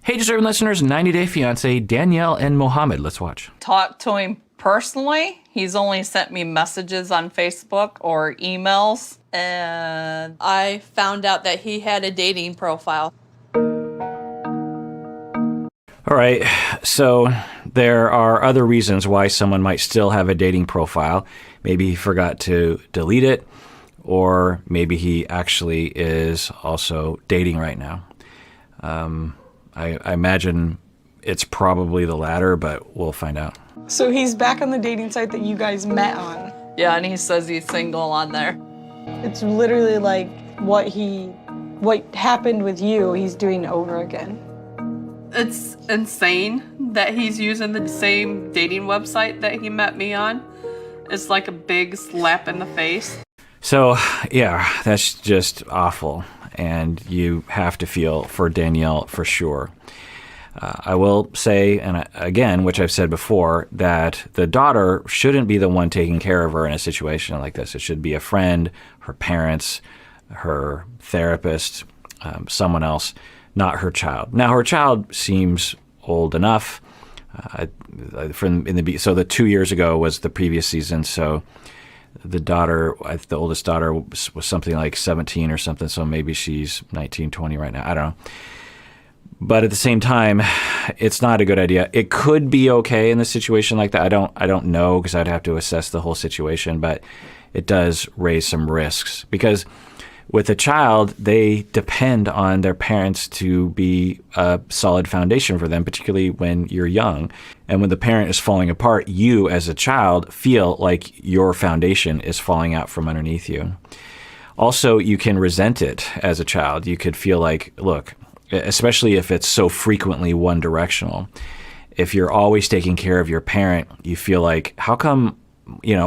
Hey, deserving listeners, 90 Day Fiancé, Danielle and Mohamed. Let's watch. Talk to him personally. He's only sent me messages on Facebook or emails. And I found out that he had a dating profile. All right, so there are other reasons why someone might still have a dating profile. Maybe he forgot to delete it, or maybe he actually is also dating right now. I imagine it's probably the latter, but we'll find out. So he's back on the dating site that you guys met on. yeah, and he says he's single on there. It's literally like what happened with you, he's doing over again. It's insane that he's using the same dating website that he met me on. It's like a big slap in the face. So, yeah, that's just awful, and you have to feel for Danielle for sure. I will say, and again, which I've said before, that the daughter shouldn't be the one taking care of her in a situation like this. It should be a friend, her parents, her therapist, someone else, not her child. Now, her child seems old enough. So the 2 years ago was the previous season, so the daughter, the oldest daughter, was something like 17 or something, so maybe she's 19, 20 right now. I don't know. But at the same time, it's not a good idea. It could be okay in a situation like that. I don't know, because I'd have to assess the whole situation, but it does raise some risks. Because with a child, they depend on their parents to be a solid foundation for them, particularly when you're young. And when the parent is falling apart, you as a child feel like your foundation is falling out from underneath you. Also, you can resent it as a child. You could feel like, look, especially if it's so frequently one directional, if you're always taking care of your parent, you feel like, how come,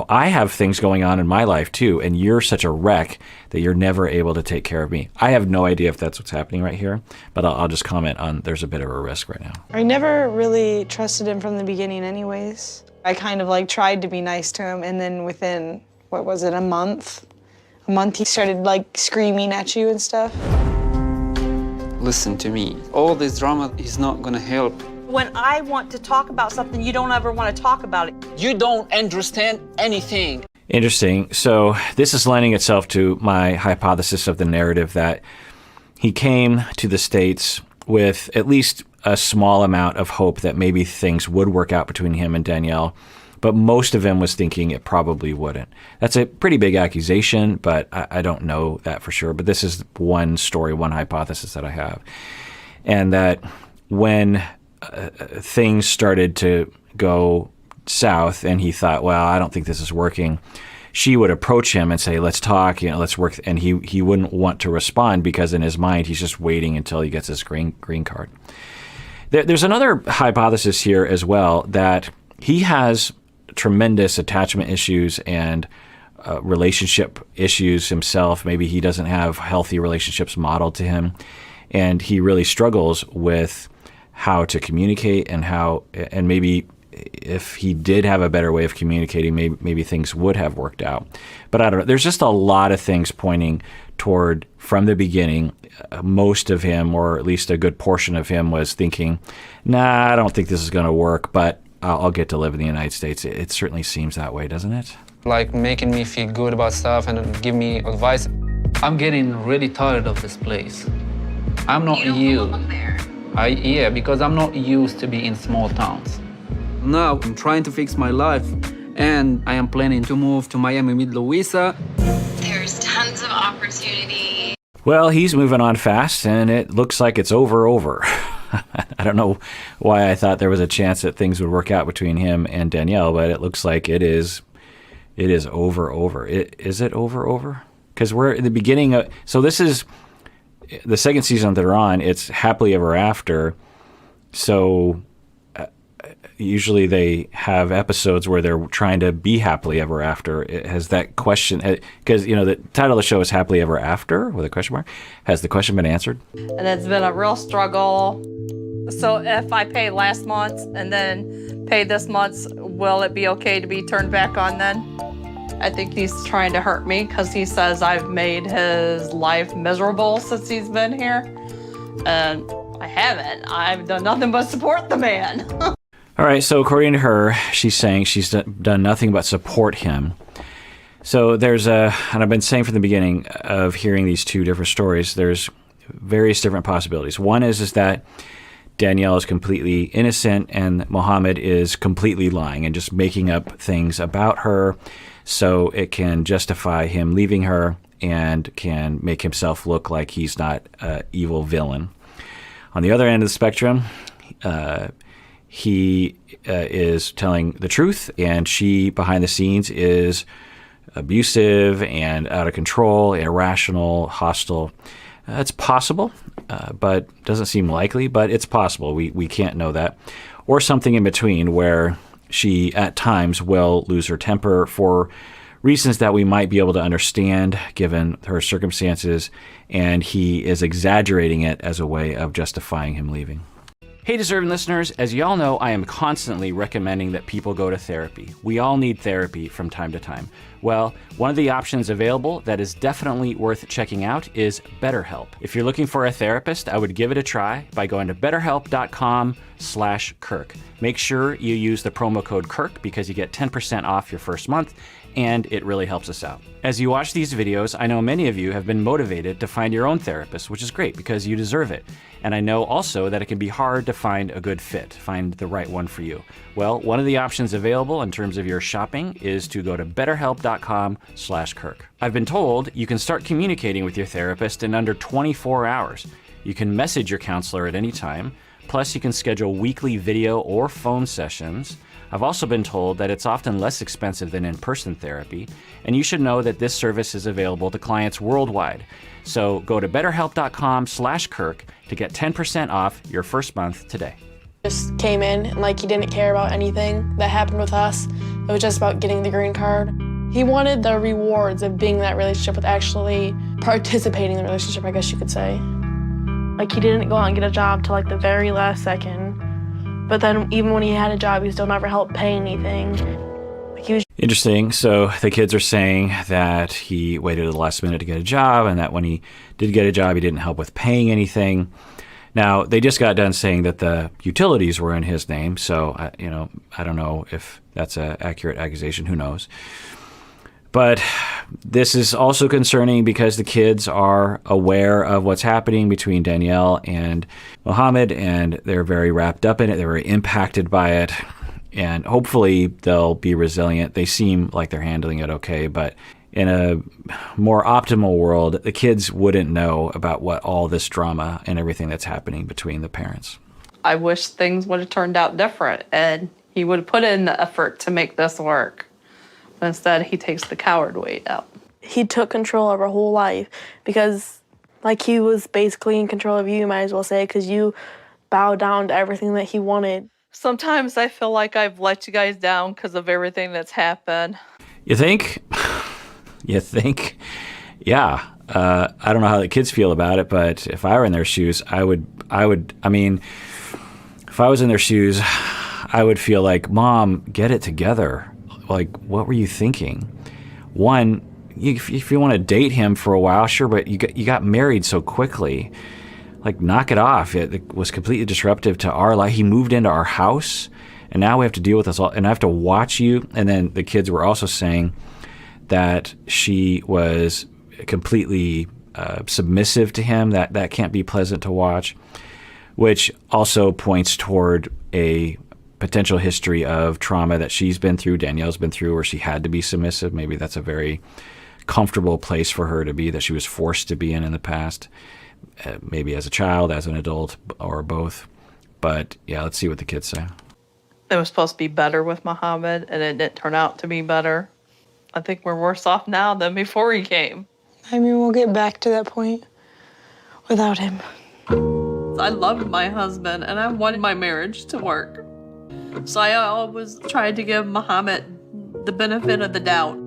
I have things going on in my life too, and you're such a wreck that you're never able to take care of me. I have no idea if that's what's happening right here, but I'll just comment on there's a bit of a risk right now. I never really trusted him from the beginning anyways. I kind of tried to be nice to him, and then within, a month he started screaming at you and stuff. Listen to me. All this drama is not gonna help. When I want to talk about something, you don't ever want to talk about it. You don't understand anything. Interesting. So this is lending itself to my hypothesis of the narrative that he came to the States with at least a small amount of hope that maybe things would work out between him and Danielle, but most of him was thinking it probably wouldn't. That's a pretty big accusation, but I don't know that for sure. But this is one story, one hypothesis that I have. And that when things started to go south and he thought, well, I don't think this is working, she would approach him and say, let's talk, let's work. And he wouldn't want to respond because in his mind, he's just waiting until he gets his green card. There's another hypothesis here as well, that he has tremendous attachment issues and relationship issues himself. Maybe he doesn't have healthy relationships modeled to him, and he really struggles with how to communicate and maybe if he did have a better way of communicating, maybe things would have worked out. But I don't know. There's just a lot of things pointing toward, from the beginning, most of him, or at least a good portion of him, was thinking, nah, I don't think this is going to work, but I'll get to live in the United States. It certainly seems that way, doesn't it? Making me feel good about stuff and give me advice. I'm getting really tired of this place. I'm not you. Don't belong there. Yeah, because I'm not used to being in small towns. Now I'm trying to fix my life, and I am planning to move to Miami with Louisa. There's tons of opportunity. Well, he's moving on fast, and it looks like it's over. I don't know why I thought there was a chance that things would work out between him and Danielle, but it looks like it is over. Is it over? Because we're in the beginning of, so this is the second season that they're on. It's happily ever after. So usually they have episodes where they're trying to be happily ever after. Has that question, because the title of the show is Happily Ever After with a question mark. Has the question been answered? And it's been a real struggle. So if I pay last month and then pay this month, will it be okay to be turned back on then? I think he's trying to hurt me because he says I've made his life miserable since he's been here. And I haven't. I've done nothing but support the man. All right, so according to her, she's saying she's done nothing but support him. So there's and I've been saying from the beginning of hearing these two different stories, there's various different possibilities. One is that Danielle is completely innocent and Mohamed is completely lying and just making up things about her so it can justify him leaving her and can make himself look like he's not an evil villain. On the other end of the spectrum, he is telling the truth, and she, behind the scenes, is abusive and out of control, irrational, hostile. It's possible, but doesn't seem likely, but it's possible. We can't know that. Or something in between where she, at times, will lose her temper for reasons that we might be able to understand given her circumstances, and he is exaggerating it as a way of justifying him leaving. Hey, deserving listeners, as y'all know, I am constantly recommending that people go to therapy. We all need therapy from time to time. Well, one of the options available that is definitely worth checking out is BetterHelp. If you're looking for a therapist, I would give it a try by going to betterhelp.com/Kirk. Make sure you use the promo code Kirk because you get 10% off your first month, and it really helps us out. As you watch these videos, I know many of you have been motivated to find your own therapist, which is great because you deserve it. And I know also that it can be hard to find a good fit, find the right one for you. Well, one of the options available in terms of your shopping is to go to betterhelp.com/Kirk. I've been told you can start communicating with your therapist in under 24 hours. You can message your counselor at any time. Plus, you can schedule weekly video or phone sessions. I've also been told that it's often less expensive than in-person therapy, and you should know that this service is available to clients worldwide. So go to betterhelp.com/Kirk to get 10% off your first month today. Just came in and he didn't care about anything that happened with us. It was just about getting the green card. He wanted the rewards of being in that relationship with actually participating in the relationship, I guess you could say. He didn't go out and get a job till the very last second. But then even when he had a job, he still never helped pay anything. Interesting. So the kids are saying that he waited to the last minute to get a job, and that when he did get a job, he didn't help with paying anything. Now, they just got done saying that the utilities were in his name, so I don't know if that's an accurate accusation. Who knows? But this is also concerning because the kids are aware of what's happening between Danielle and Mohamed, and they're very wrapped up in it. They're very impacted by it, and hopefully they'll be resilient. They seem like they're handling it okay, but in a more optimal world, the kids wouldn't know about what all this drama and everything that's happening between the parents. I wish things would have turned out different and he would have put in the effort to make this work. But instead, he takes the coward way out. He took control of our whole life because, he was basically in control of you might as well say, because you bowed down to everything that he wanted. Sometimes I feel like I've let you guys down because of everything that's happened. You think? You think? Yeah. I don't know how the kids feel about it, but if I were in their shoes, if I was in their shoes, I would feel like, Mom, get it together. What were you thinking? One, if you want to date him for a while, sure, but you got married so quickly. Knock it off. It was completely disruptive to our life. He moved into our house, and now we have to deal with this all, and I have to watch you. And then the kids were also saying that she was completely submissive to him. That can't be pleasant to watch, which also points toward a potential history of trauma that she's been through, Danielle's been through, where she had to be submissive. Maybe that's a very comfortable place for her to be, that she was forced to be in the past, maybe as a child, as an adult, or both. But yeah, let's see what the kids say. It was supposed to be better with Mohamed, and it didn't turn out to be better. I think we're worse off now than before he came. We'll get back to that point without him. I loved my husband, and I wanted my marriage to work. So I always tried to give Mohamed the benefit of the doubt.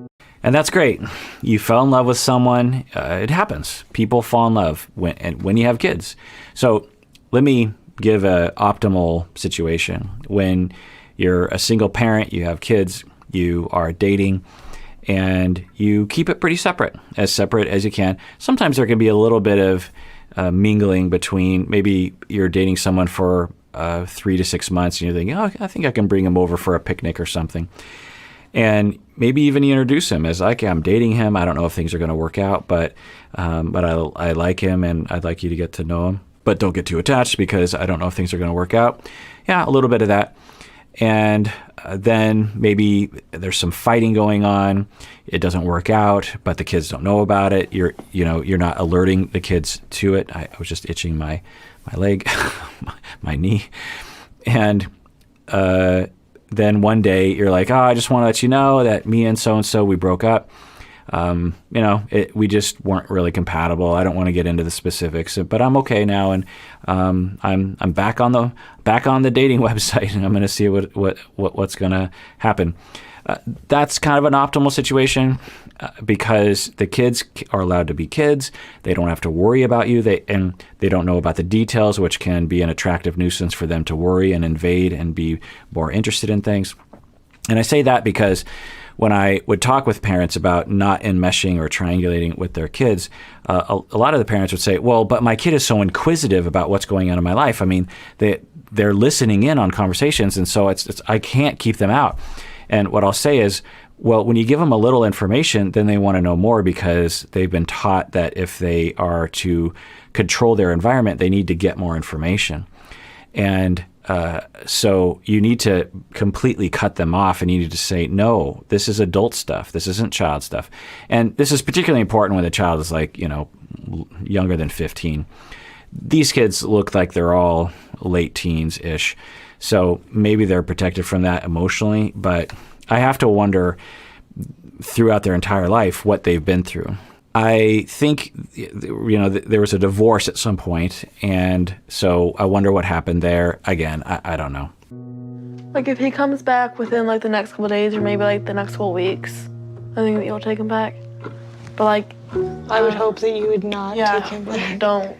And that's great. You fell in love with someone. It happens. People fall in love when you have kids. So let me give an optimal situation. When you're a single parent, you have kids, you are dating, and you keep it pretty separate as you can. Sometimes there can be a little bit of mingling between, maybe you're dating someone for 3 to 6 months and you're thinking, oh, I think I can bring him over for a picnic or something. And maybe even you introduce him as like, I'm dating him. I don't know if things are going to work out, but I like him and I'd like you to get to know him. But don't get too attached because I don't know if things are going to work out. Yeah, a little bit of that. And then maybe there's some fighting going on. It doesn't work out, but the kids don't know about it. You're not alerting the kids to it. I was just itching my leg, my knee. And then one day you're like, oh, I just want to let you know that me and so-and-so, we broke up. We just weren't really compatible. I don't want to get into the specifics, but I'm okay now, and I'm back on the dating website, and I'm going to see what's going to happen. That's kind of an optimal situation because the kids are allowed to be kids. They don't have to worry about you. They don't know about the details, which can be an attractive nuisance for them to worry and invade and be more interested in things. And I say that because when I would talk with parents about not enmeshing or triangulating with their kids, a lot of the parents would say, well, but my kid is so inquisitive about what's going on in my life. I mean, they're listening in on conversations, and so I can't keep them out. And what I'll say is, well, when you give them a little information, then they want to know more because they've been taught that if they are to control their environment, they need to get more information. And so you need to completely cut them off, and you need to say, no, this is adult stuff. This isn't child stuff. And this is particularly important when the child is like, younger than 15. These kids look like they're all late teens-ish. So maybe they're protected from that emotionally, but I have to wonder throughout their entire life what they've been through. I think, there was a divorce at some point, and so I wonder what happened there. Again, I don't know. Like, if he comes back within, like, the next couple of days or maybe, like, the next couple of weeks, I think that you'll take him back. But, like... I would hope that you would not take him back. Don't.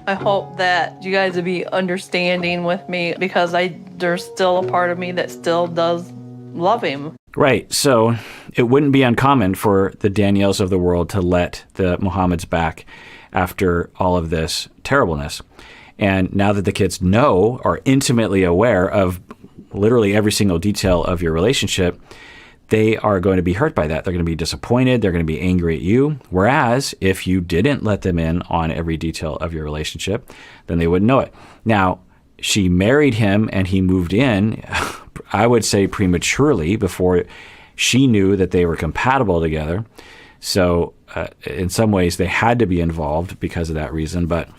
I hope that you guys would be understanding with me because there's still a part of me that still does love him. Right. So it wouldn't be uncommon for the Danielles of the world to let the Mohameds back after all of this terribleness. And now that the kids are intimately aware of literally every single detail of your relationship, they are going to be hurt by that. They're going to be disappointed. They're going to be angry at you. Whereas if you didn't let them in on every detail of your relationship, then they wouldn't know it. Now, she married him and he moved in, I would say prematurely, before she knew that they were compatible together. So in some ways they had to be involved because of that reason. But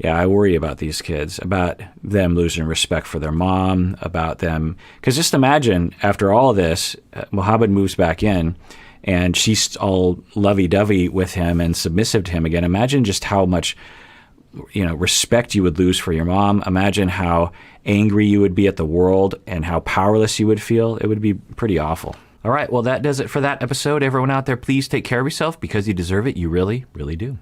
I worry about these kids, about them losing respect for their mom, about them. Because just imagine, after all this, Mohamed moves back in, and she's all lovey-dovey with him and submissive to him again. Imagine just how much, respect you would lose for your mom. Imagine how angry you would be at the world and how powerless you would feel. It would be pretty awful. All right, well, that does it for that episode. Everyone out there, please take care of yourself because you deserve it. You really, really do.